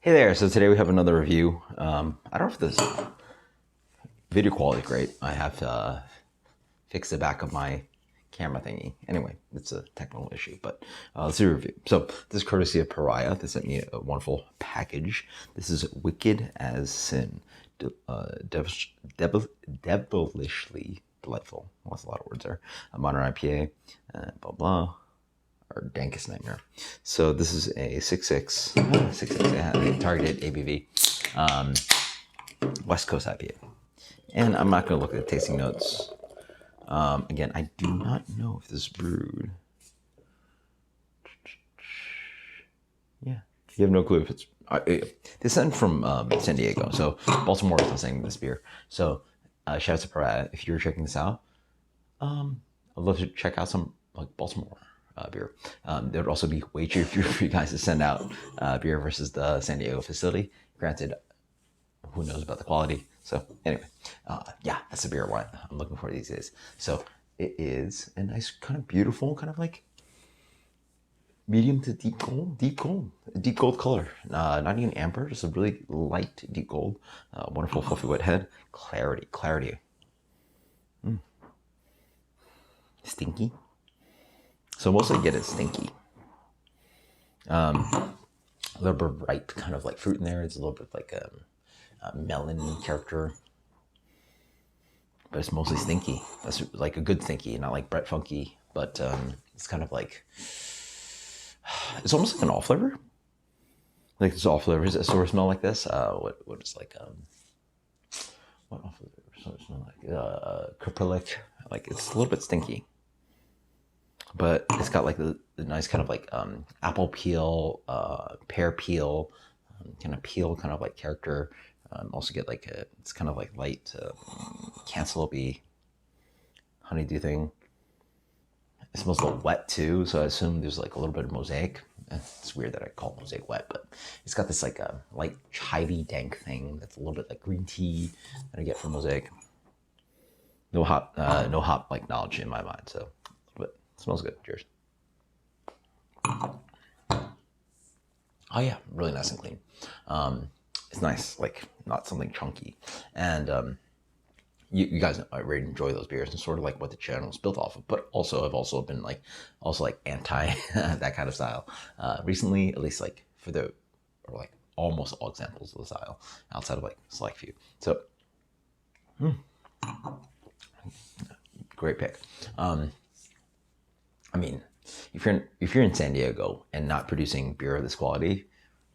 Hey there, so today we have another review. I don't know if this video quality is great. I have to fix the back of my camera thingy. Anyway, it's a technical issue, but let's do a review. So this is courtesy of Pariah. They sent me a wonderful package. This is Wicked as Sin. Devilishly delightful. Well, that's a lot of words there. A modern IPA, blah, blah. Or Dankest Nightmare. So this is a 6.6 targeted ABV West Coast IPA. And I'm not going to look at the tasting notes. Again, I do not know if this is brewed. Yeah, you have no clue if it's... They sent from San Diego, so Baltimore is not saying this beer. So shout out to Pariah. If you're checking this out, I'd love to check out some like Baltimore beer. There would also be way cheaper for you guys to send out beer versus the San Diego facility. Granted, who knows about the quality. So anyway, yeah, that's the beer I'm looking for these days. So it is a nice kind of beautiful, kind of like medium to deep gold color. Not even amber, just a really light deep gold. Wonderful fluffy wet head. Clarity. Stinky. So mostly get it stinky. A little bit of ripe kind of like fruit in there. It's a little bit like a melon character. But it's mostly stinky. That's like a good stinky, not like Brett Funky. But it's kind of like, it's almost like an all flavor. Like there's all flavors that sort of smell like this. What is like, what all flavors smell like? Caprylic. Like it's a little bit stinky. But it's got like the nice kind of like apple peel, pear peel, kind of like character. Also get like it's kind of like light cantaloupe honeydew thing. It smells a little wet too, so I assume there's like a little bit of mosaic. It's weird that I call mosaic wet, but it's got this like a light chivy dank thing that's a little bit like green tea that I get from mosaic. No hop like knowledge in my mind, so. Smells good. Cheers. Oh yeah, really nice and clean. It's nice, like not something chunky. And you guys know I really enjoy those beers and sort of like what the channel is built off of. But also I've also been like anti that kind of style. Recently, at least like or like almost all examples of the style outside of like select few. So great pick. I mean, if you're in San Diego and not producing beer of this quality,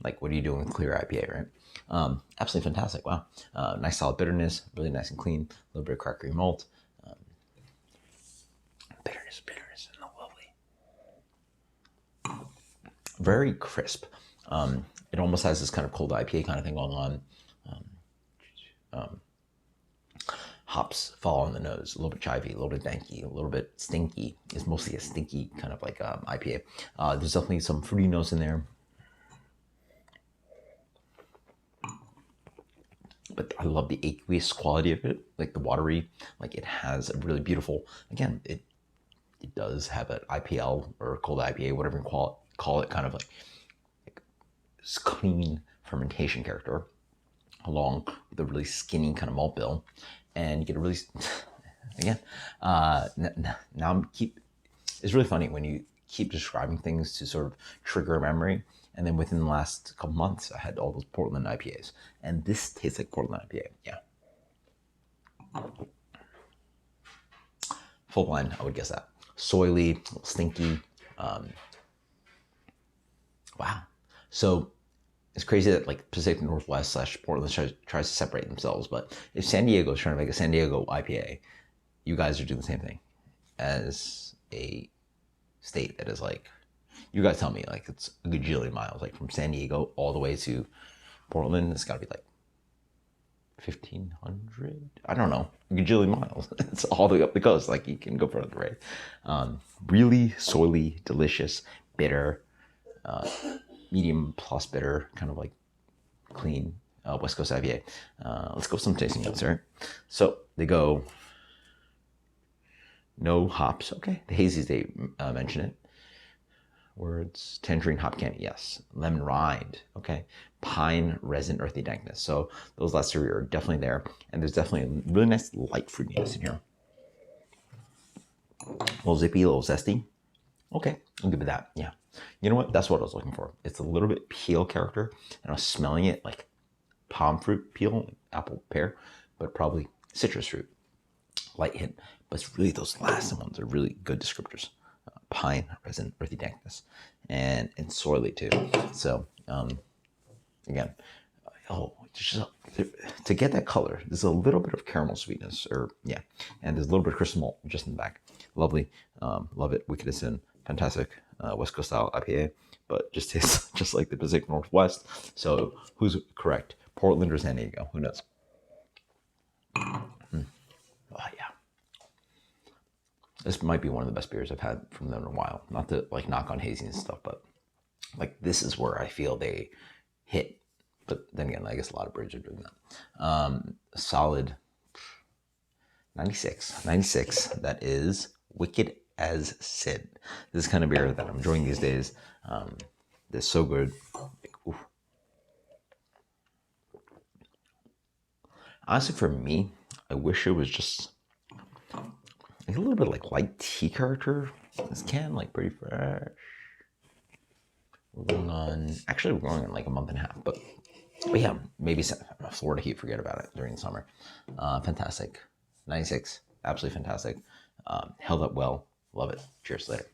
like what are you doing with clear IPA, right? Absolutely fantastic. Wow, nice solid bitterness, really nice and clean. A little bit of crackery malt, bitterness, and lovely. Very crisp. It almost has this kind of cold IPA kind of thing going on. Hops fall on the nose, a little bit chivy, a little bit danky, a little bit stinky. It's mostly a stinky kind of like IPA. There's definitely some fruity notes in there. But I love the aqueous quality of it, like the watery, like it has a really beautiful, again, it does have an IPL or cold IPA, whatever you call it, kind of like clean fermentation character along with a really skinny kind of malt bill. And you get a really, again, now it's really funny when you keep describing things to sort of trigger a memory. And then within the last couple months, I had all those Portland IPAs. And this tastes like Portland IPA, yeah. Full blind, I would guess that. Soily, stinky. Wow. So it's crazy that like Pacific Northwest / Portland tries to separate themselves, but if San Diego is trying to make a San Diego IPA, you guys are doing the same thing as a state that is like, you guys tell me, like it's a gajillion miles, like from San Diego all the way to Portland. It's got to be like 1,500. I don't know, a gajillion miles. It's all the way up the coast. Like you can go further, right? Really soily, delicious, bitter. Medium plus bitter, kind of like clean West Coast IPA. Let's go with some tasting notes, right? So they go no hops. Okay, the hazies, they mention it. words. Tangerine hop candy, yes. Lemon rind, okay. Pine resin earthy dankness. So those last three are definitely there, and there's definitely a really nice light fruitiness in here. A little zippy, a little zesty. Okay, I'll give it that. Yeah. You know what? That's what I was looking for. It's a little bit peel character, and I was smelling it like palm fruit peel, apple, pear, but probably citrus fruit. Light hit, but it's really those last ones are really good descriptors. Pine, resin, earthy dankness, and sorely too. So again, just to get that color, there's a little bit of caramel sweetness, or yeah, and there's a little bit of crystal malt just in the back. Lovely, love it. Wicked Sin, fantastic West Coast style IPA, but just tastes just like the Pacific Northwest. So who's correct? Portland or San Diego? Who knows? Oh yeah. This might be one of the best beers I've had from them in a while. Not to like knock on hazy and stuff, but like this is where I feel they hit. But then again, I guess a lot of brews are doing that. Solid 96. 96. That is Wicked as Sin. This kind of beer that I'm enjoying these days. They're so good. Like, honestly, for me, I wish it was just like a little bit like light tea character. This can like pretty fresh. We're going on. Actually, we're going on like a month and a half, but yeah, maybe Florida heat. Forget about it during the summer. Fantastic. 96. Absolutely fantastic. Held up well. Love it. Cheers later.